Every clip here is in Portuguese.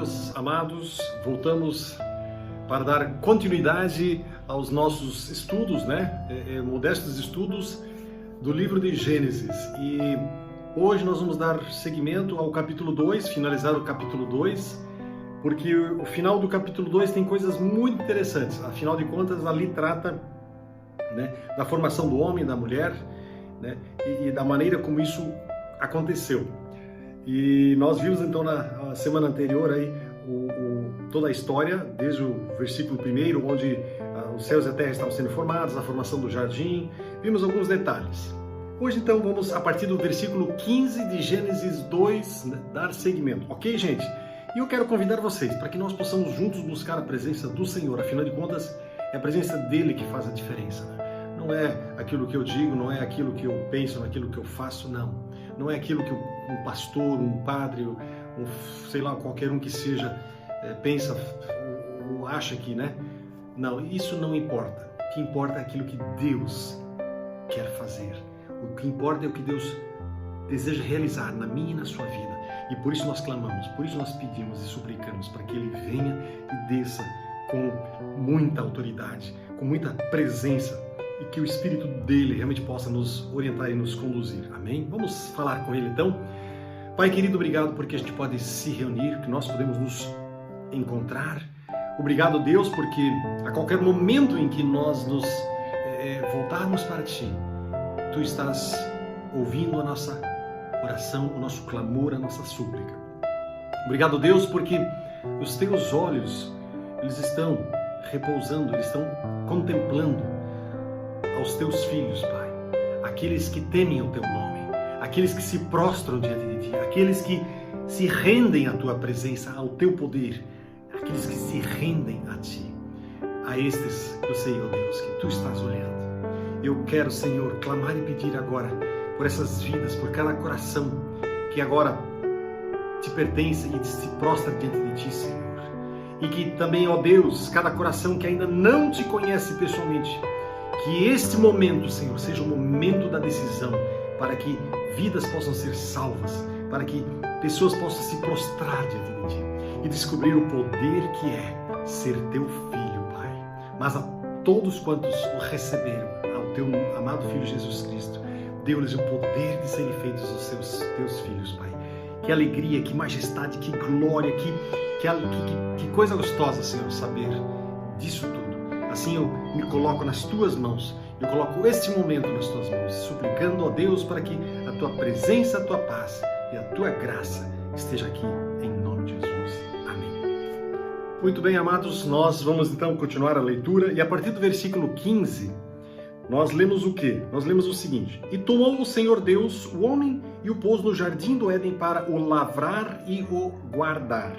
meus amados, voltamos para dar continuidade aos nossos estudos, modestos estudos do livro de Gênesis. E hoje nós vamos dar seguimento ao capítulo 2, finalizar o capítulo 2, porque o final do capítulo 2 tem coisas muito interessantes. Afinal de contas, ali trata da formação do homem e da mulher, e da maneira como isso aconteceu. E nós vimos então na semana anterior aí toda a história, desde o versículo 1, onde os céus e a terra estavam sendo formados, a formação do jardim, vimos alguns detalhes. Hoje então vamos, a partir do versículo 15 de Gênesis 2, dar seguimento, ok, gente? E eu quero convidar vocês para que nós possamos juntos buscar a presença do Senhor. Afinal de contas, é a presença dele que faz a diferença, Não é aquilo que eu digo, não é aquilo que eu penso, não é aquilo que eu faço, não. Não é aquilo que um pastor, um padre, sei lá, qualquer um que seja, pensa ou acha que, Não, isso não importa. O que importa é aquilo que Deus quer fazer. O que importa é o que Deus deseja realizar na minha e na sua vida. E por isso nós clamamos, por isso nós pedimos e suplicamos para que Ele venha e desça com muita autoridade, com muita presença, e que o Espírito dele realmente possa nos orientar e nos conduzir. Amém? Vamos falar com ele então. Pai querido, obrigado porque a gente pode se reunir, que nós podemos nos encontrar. Obrigado, Deus, porque a qualquer momento em que nós nos voltarmos para Ti, Tu estás ouvindo a nossa oração, o nosso clamor, a nossa súplica. Obrigado, Deus, porque os Teus olhos, eles estão repousando, eles estão contemplando aos Teus filhos, Pai, aqueles que temem o Teu nome, aqueles que se prostram diante de Ti, aqueles que se rendem à Tua presença, ao Teu poder, aqueles que se rendem a Ti. A estes eu sei, ó Deus, que Tu estás olhando. Eu quero, Senhor, clamar e pedir agora por essas vidas, por cada coração que agora Te pertence e se prostra diante de Ti, Senhor. E que também, ó Deus, cada coração que ainda não Te conhece pessoalmente, que este momento, Senhor, seja o momento da decisão, para que vidas possam ser salvas, para que pessoas possam se prostrar diante de Ti e descobrir o poder que é ser Teu Filho, Pai. Mas a todos quantos o receberam, ao Teu amado Filho Jesus Cristo, deu-lhes o poder de serem feitos os Teus filhos, Pai. Que alegria, que majestade, que glória, que coisa gostosa, Senhor, saber disso tudo. Assim eu me coloco nas Tuas mãos, eu coloco este momento nas Tuas mãos, suplicando a Deus para que a Tua presença, a Tua paz e a Tua graça esteja aqui, em nome de Jesus. Amém. Muito bem, amados, nós vamos então continuar a leitura e a partir do versículo 15, nós lemos o quê? Nós lemos o seguinte: E tomou o Senhor Deus o homem e o pôs no jardim do Éden para o lavrar e o guardar.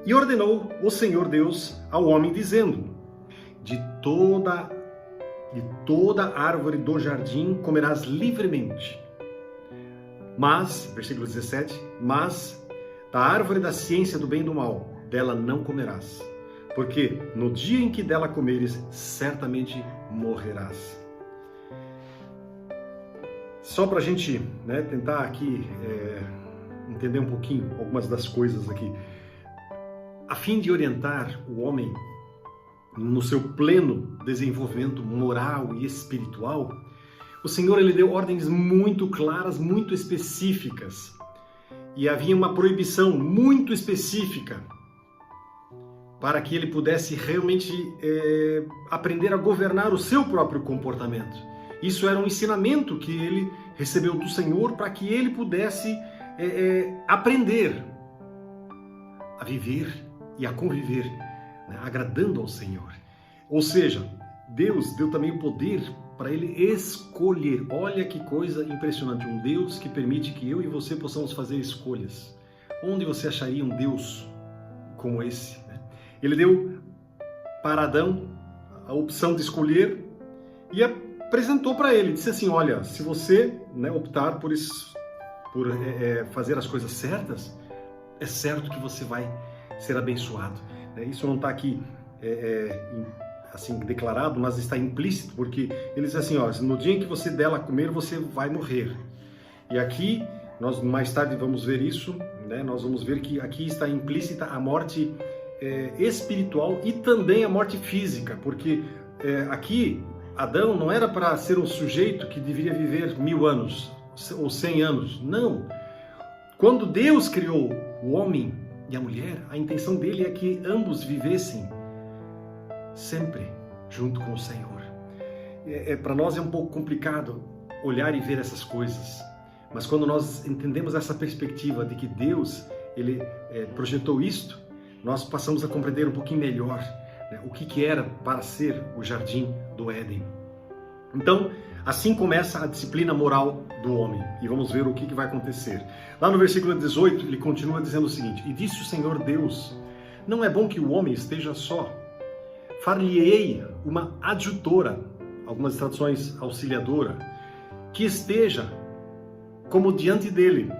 E ordenou o Senhor Deus ao homem, dizendo: De toda árvore do jardim comerás livremente. Mas, versículo 17, mas da árvore da ciência do bem e do mal, dela não comerás, porque no dia em que dela comeres, certamente morrerás. Só para a gente tentar aqui entender um pouquinho algumas das coisas aqui, a fim de orientar o homem no seu pleno desenvolvimento moral e espiritual, o Senhor ele deu ordens muito claras, muito específicas. E havia uma proibição muito específica para que ele pudesse realmente aprender a governar o seu próprio comportamento. Isso era um ensinamento que ele recebeu do Senhor para que ele pudesse aprender a viver e a conviver agradando ao Senhor. Ou seja, Deus deu também o poder para ele escolher. Olha que coisa impressionante, um Deus que permite que eu e você possamos fazer escolhas. Onde você acharia um Deus como esse? Ele deu para Adão a opção de escolher e apresentou para ele, disse assim: olha, se você optar por fazer as coisas certas, é certo que você vai ser abençoado. Isso não está aqui assim declarado, mas está implícito, porque ele diz assim: ó, no dia em que você dela comer, você vai morrer. E aqui, nós mais tarde vamos ver isso, né, nós vamos ver que aqui está implícita a morte espiritual e também a morte física, porque aqui Adão não era para ser um sujeito que deveria viver 1000 anos ou 100 anos, não. Quando Deus criou o homem e a mulher, a intenção dele é que ambos vivessem sempre junto com o Senhor. Para nós é um pouco complicado olhar e ver essas coisas, mas quando nós entendemos essa perspectiva de que Deus ele projetou isto, nós passamos a compreender um pouquinho melhor, né, o que era para ser o jardim do Éden. Então, assim começa a disciplina moral do homem, e vamos ver o que vai acontecer. Lá no versículo 18, ele continua dizendo o seguinte: e disse o Senhor Deus, não é bom que o homem esteja só, far-lhe-ei uma adjutora, algumas traduções auxiliadora, que esteja como diante dele.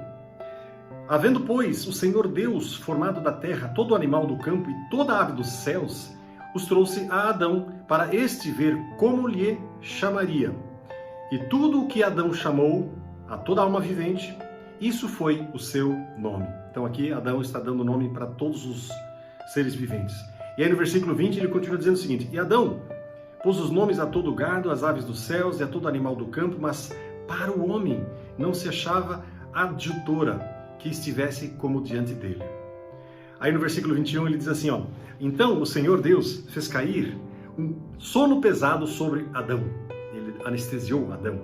Havendo, pois, o Senhor Deus formado da terra todo animal do campo e toda ave dos céus, os trouxe a Adão para este ver como lhe chamaria. E tudo o que Adão chamou a toda alma vivente, isso foi o seu nome. Então aqui Adão está dando nome para todos os seres viventes. E aí no versículo 20 ele continua dizendo o seguinte: e Adão pôs os nomes a todo o gado, às aves dos céus e a todo animal do campo, mas para o homem não se achava adjutora que estivesse como diante dele. Aí no versículo 21 ele diz assim, ó: então o Senhor Deus fez cair um sono pesado sobre Adão. Ele anestesiou Adão.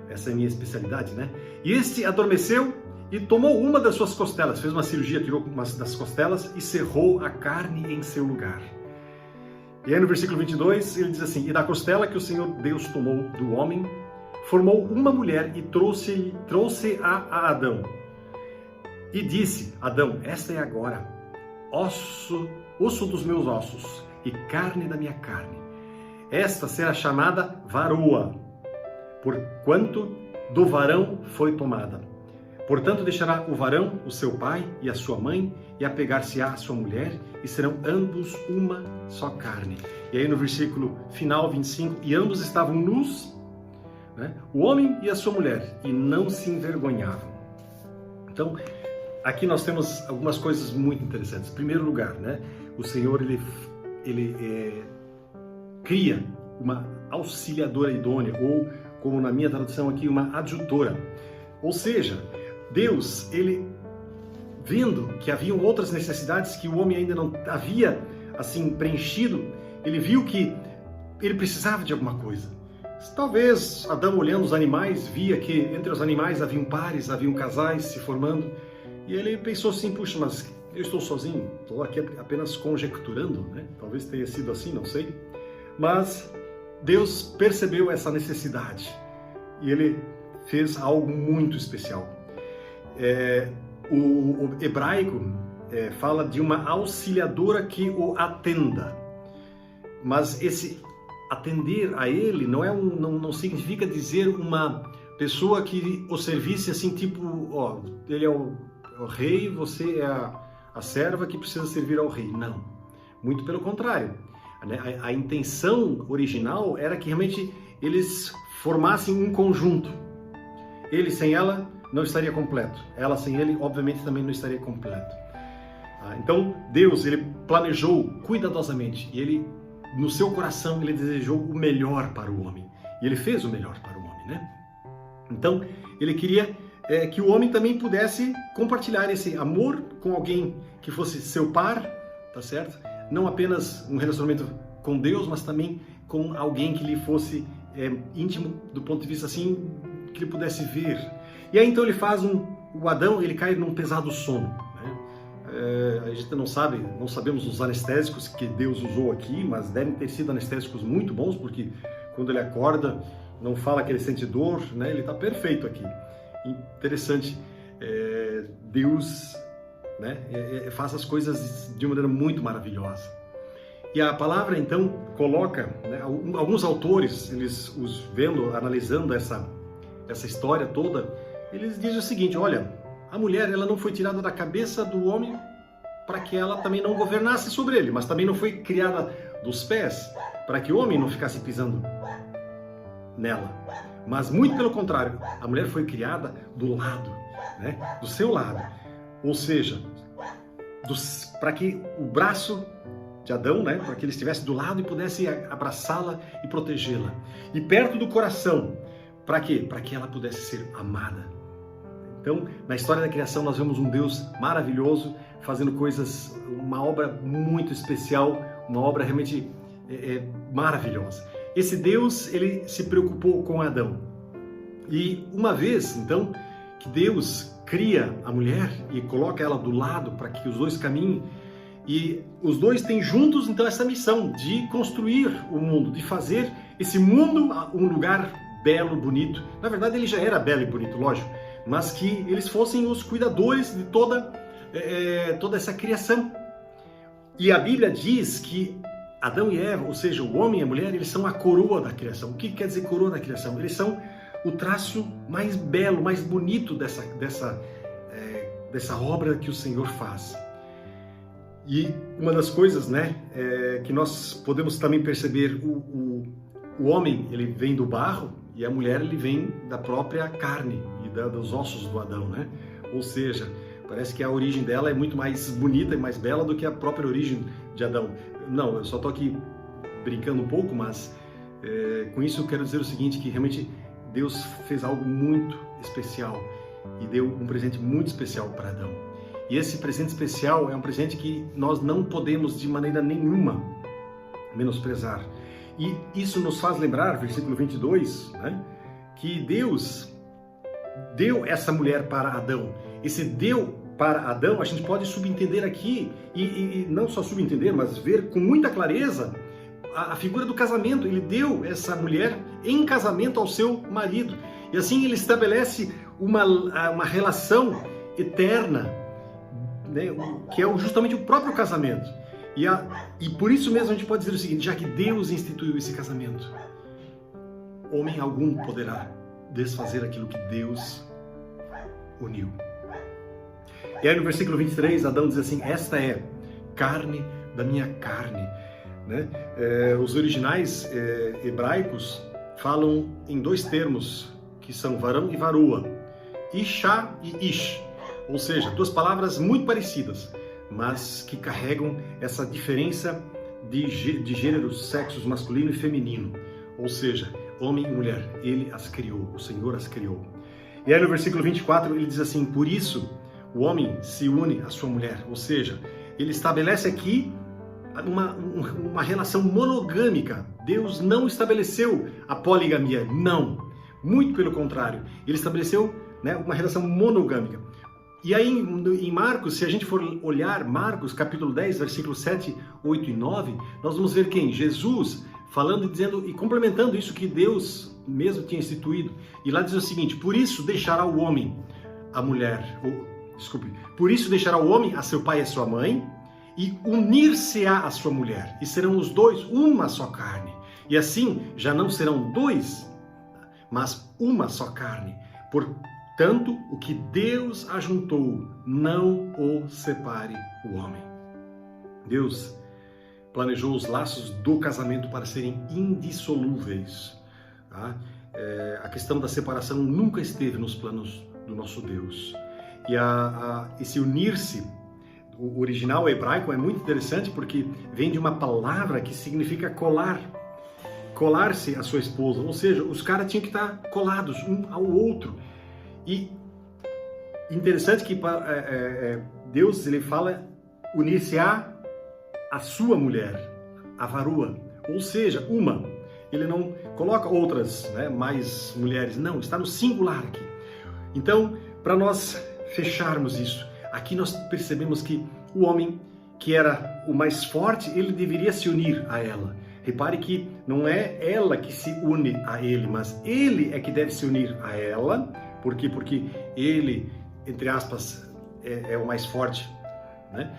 Essa é a minha especialidade, né? E este adormeceu e tomou uma das suas costelas, fez uma cirurgia, tirou uma das costelas e cerrou a carne em seu lugar. E aí no versículo 22 ele diz assim: e da costela que o Senhor Deus tomou do homem, formou uma mulher e trouxe a Adão. E disse: Adão, esta é agora osso dos meus ossos e carne da minha carne. Esta será chamada varoa, porquanto do varão foi tomada. Portanto, deixará o varão o seu pai e a sua mãe, e apegar-se-á à sua mulher, e serão ambos uma só carne. E aí no versículo final, 25, e ambos estavam nus, né? O homem e a sua mulher, e não se envergonhavam. Então, aqui nós temos algumas coisas muito interessantes. Em primeiro lugar, né, o Senhor ele cria uma auxiliadora idônea, ou como na minha tradução aqui, uma adjutora. Ou seja, Deus, ele vendo que haviam outras necessidades que o homem ainda não havia assim preenchido, ele viu que ele precisava de alguma coisa. Talvez Adão, olhando os animais, via que entre os animais haviam pares, haviam casais se formando, e ele pensou assim: puxa, mas eu estou sozinho, estou aqui apenas conjecturando, né? Talvez tenha sido assim, não sei. Mas Deus percebeu essa necessidade e ele fez algo muito especial. O hebraico fala de uma auxiliadora que o atenda, mas esse atender a ele não significa dizer uma pessoa que o servisse assim, tipo, ó, ele é o rei, você é a serva que precisa servir ao rei. Não, muito pelo contrário. A intenção original era que realmente eles formassem um conjunto. Ele sem ela não estaria completo. Ela sem ele, obviamente, também não estaria completo. Então, Deus, ele planejou cuidadosamente e ele, no seu coração, ele desejou o melhor para o homem. E ele fez o melhor para o homem, né? Então, ele queria que o homem também pudesse compartilhar esse amor com alguém que fosse seu par, tá certo? Não apenas um relacionamento com Deus, mas também com alguém que lhe fosse íntimo do ponto de vista assim, que ele pudesse ver. E aí então ele faz o Adão, ele cai num pesado sono, né? A gente não sabemos os anestésicos que Deus usou aqui, mas devem ter sido anestésicos muito bons, porque quando ele acorda, não fala que ele sente dor, né? Ele está perfeito aqui. Interessante, Deus, né, faz as coisas de uma maneira muito maravilhosa. E a palavra então coloca, né, alguns autores, eles analisando essa história toda, eles dizem o seguinte: olha, a mulher, ela não foi tirada da cabeça do homem para que ela também não governasse sobre ele, mas também não foi criada dos pés para que o homem não ficasse pisando nela. Mas muito pelo contrário, a mulher foi criada do lado, né, do seu lado. ou seja, para que o braço de Adão, né, para que ele estivesse do lado e pudesse abraçá-la e protegê-la. E perto do coração, para quê? Para que ela pudesse ser amada. Então, na história da criação, nós vemos um Deus maravilhoso, fazendo coisas, uma obra muito especial, uma obra realmente maravilhosa. Esse Deus, ele se preocupou com Adão. E uma vez, então, que Deus cria a mulher e coloca ela do lado para que os dois caminhem, e os dois têm juntos, então, essa missão de construir o mundo, de fazer esse mundo um lugar belo, bonito. Na verdade, ele já era belo e bonito, lógico, mas que eles fossem os cuidadores de toda essa criação. E a Bíblia diz que Adão e Eva, ou seja, o homem e a mulher, eles são a coroa da criação. O que quer dizer coroa da criação? Eles são o traço mais belo, mais bonito dessa obra que o Senhor faz. E uma das coisas, né, que nós podemos também perceber, o homem, ele vem do barro, e a mulher, ele vem da própria carne e dos ossos do Adão, né? Ou seja, parece que a origem dela é muito mais bonita e mais bela do que a própria origem de Adão. Não, eu só estou aqui brincando um pouco, mas com isso eu quero dizer o seguinte, que realmente Deus fez algo muito especial e deu um presente muito especial para Adão. E esse presente especial é um presente que nós não podemos de maneira nenhuma menosprezar. E isso nos faz lembrar, versículo 22, né, que Deus deu essa mulher para Adão. Esse deu para Adão, a gente pode subentender aqui, e não só subentender, mas ver com muita clareza a figura do casamento. Ele deu essa mulher em casamento ao seu marido. E assim ele estabelece uma relação eterna, né, que é justamente o próprio casamento. E por isso mesmo a gente pode dizer o seguinte, já que Deus instituiu esse casamento, homem algum poderá desfazer aquilo que Deus uniu. E aí no versículo 23, Adão diz assim, esta é carne da minha carne. Né? Os originais hebraicos falam em dois termos, que são varão e varoa, Ishá e Ish, ou seja, duas palavras muito parecidas, mas que carregam essa diferença de gêneros, sexos masculino e feminino, ou seja, homem e mulher, ele as criou, o Senhor as criou. E aí no versículo 24 ele diz assim, por isso o homem se une à sua mulher, ou seja, ele estabelece aqui uma relação monogâmica. Deus não estabeleceu a poligamia, não, muito pelo contrário, ele estabeleceu, né, uma relação monogâmica. E aí em Marcos, se a gente for olhar Marcos capítulo 10, versículos 7, 8 e 9, nós vamos ver quem? Jesus falando e dizendo e complementando isso que Deus mesmo tinha instituído. E lá diz o seguinte, por isso deixará o homem por isso deixará o homem a seu pai e a sua mãe e unir-se-á à sua mulher, e serão os dois uma só carne. E assim já não serão dois, mas uma só carne. Portanto, o que Deus ajuntou, não o separe o homem. Deus planejou os laços do casamento para serem indissolúveis. Tá? A questão da separação nunca esteve nos planos do nosso Deus. E esse unir-se, o original hebraico é muito interessante porque vem de uma palavra que significa colar-se à sua esposa, ou seja, os caras tinham que estar colados um ao outro. E interessante que Deus ele fala unir-se-á a sua mulher, a varoa, ou seja, uma. Ele não coloca outras, né, mais mulheres, não, está no singular aqui. Então, para nós fecharmos isso, aqui nós percebemos que o homem, que era o mais forte, ele deveria se unir a ela. Repare que não é ela que se une a ele, mas ele é que deve se unir a ela. Por quê? Porque ele, entre aspas, é o mais forte, né?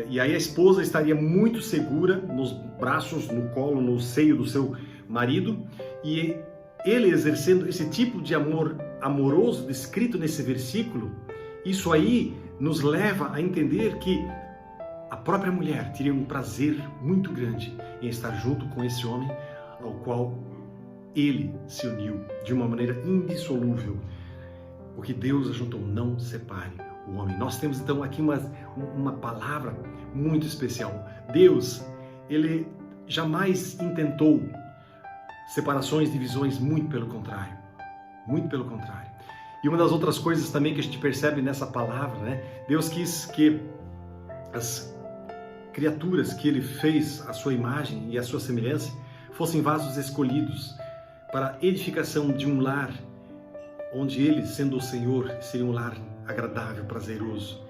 E aí a esposa estaria muito segura nos braços, no colo, no seio do seu marido, e ele exercendo esse tipo de amor amoroso descrito nesse versículo, isso aí nos leva a entender que a própria mulher teria um prazer muito grande em estar junto com esse homem ao qual ele se uniu de uma maneira indissolúvel. O que Deus ajuntou, não separe o homem. Nós temos então aqui uma palavra muito especial. Deus, Ele jamais intentou separações, divisões, muito pelo contrário. Muito pelo contrário. E uma das outras coisas também que a gente percebe nessa palavra, né? Deus quis que as criaturas que Ele fez à sua imagem e à sua semelhança fossem vasos escolhidos para a edificação de um lar onde Ele, sendo o Senhor, seria um lar agradável, prazeroso.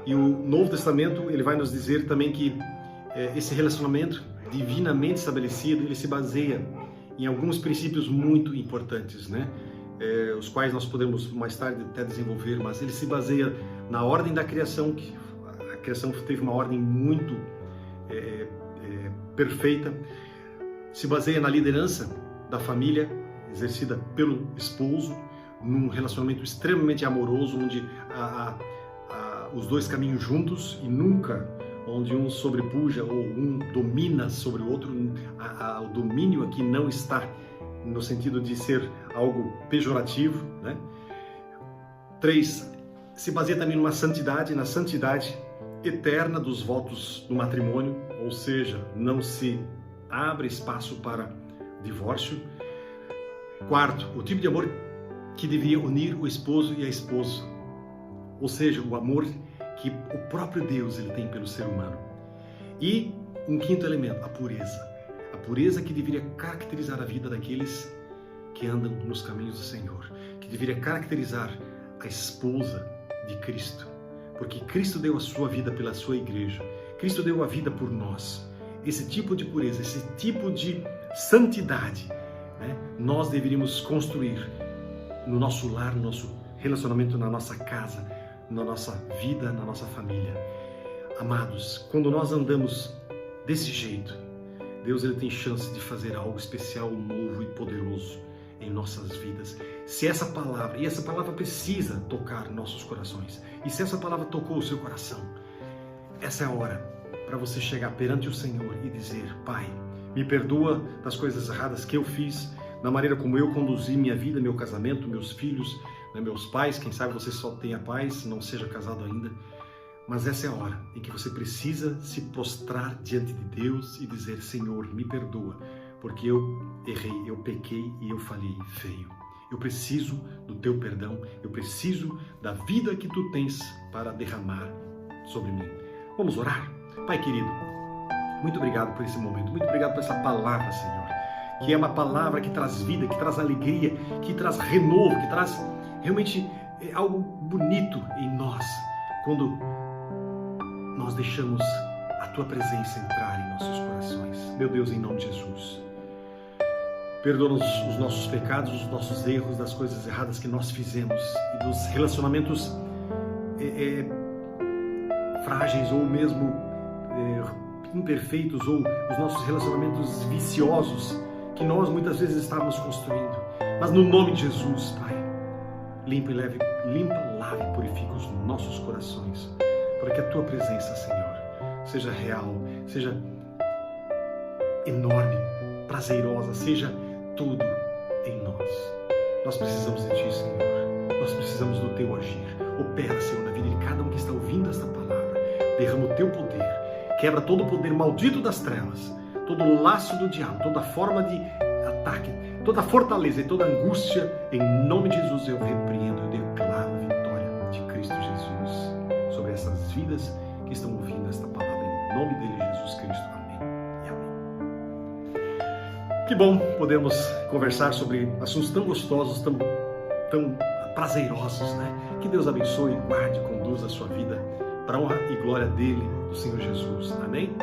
E o Novo Testamento, ele vai nos dizer também que esse relacionamento divinamente estabelecido, ele se baseia em alguns princípios muito importantes, né? Os quais nós podemos mais tarde até desenvolver, mas ele se baseia na ordem da criação, que a criação teve uma ordem muito perfeita, se baseia na liderança da família, exercida pelo esposo, num relacionamento extremamente amoroso, onde os dois caminham juntos e nunca onde um sobrepuja ou um domina sobre o outro. O domínio aqui não está no sentido de ser algo pejorativo, né? 3, se baseia também na santidade eterna dos votos do matrimônio, ou seja, não se abre espaço para divórcio. 4, o tipo de amor que deveria unir o esposo e a esposa, ou seja, o amor que o próprio Deus ele tem pelo ser humano. E um 5º elemento, a pureza que deveria caracterizar a vida daqueles que andam nos caminhos do Senhor, que deveria caracterizar a esposa de Cristo, porque Cristo deu a sua vida pela sua igreja, Cristo deu a vida por nós. Esse tipo de pureza, esse tipo de santidade, né, nós deveríamos construir no nosso lar, no nosso relacionamento, na nossa casa, na nossa vida, na nossa família. Amados, quando nós andamos desse jeito, Deus ele tem chance de fazer algo especial, novo e poderoso em nossas vidas. Se essa palavra, e essa palavra precisa tocar nossos corações, e se essa palavra tocou o seu coração, essa é a hora para você chegar perante o Senhor e dizer: Pai, me perdoa das coisas erradas que eu fiz, na maneira como eu conduzi minha vida, meu casamento, meus filhos, né, meus pais. Quem sabe você só tenha pais, não seja casado ainda. Mas essa é a hora em que você precisa se prostrar diante de Deus e dizer: Senhor, me perdoa, porque eu errei, eu pequei e eu falhei feio. Eu preciso do teu perdão, eu preciso da vida que tu tens para derramar sobre mim. Vamos orar? Pai querido, muito obrigado por esse momento, muito obrigado por essa palavra, Senhor, que é uma palavra que traz vida, que traz alegria, que traz renovo, que traz realmente algo bonito em nós, quando nós deixamos a Tua presença entrar em nossos corações. Meu Deus, em nome de Jesus, perdoa-nos os nossos pecados, os nossos erros, das coisas erradas que nós fizemos e dos relacionamentos frágeis ou mesmo imperfeitos, ou os nossos relacionamentos viciosos que nós muitas vezes estávamos construindo. Mas no nome de Jesus, Pai, limpa, lave e purifica os nossos corações, para que a Tua presença, Senhor, seja real, seja enorme, prazerosa, seja tudo em nós. Nós precisamos de Ti, Senhor. Nós precisamos do Teu agir. Opera, Senhor, na vida de cada um que está ouvindo esta palavra. Derrama o Teu poder. Quebra todo o poder maldito das trevas, todo o laço do diabo, toda forma de ataque, toda fortaleza e toda angústia. Em nome de Jesus eu repreendo, eu declaro a vitória de Cristo Jesus sobre essas vidas que estão ouvindo esta palavra. Em nome dele, Jesus Cristo. Amém e amém. Que bom podemos conversar sobre assuntos tão gostosos, tão prazerosos, né? Que Deus abençoe, guarde e conduza a sua vida para a honra e glória dele, do Senhor Jesus. Amém?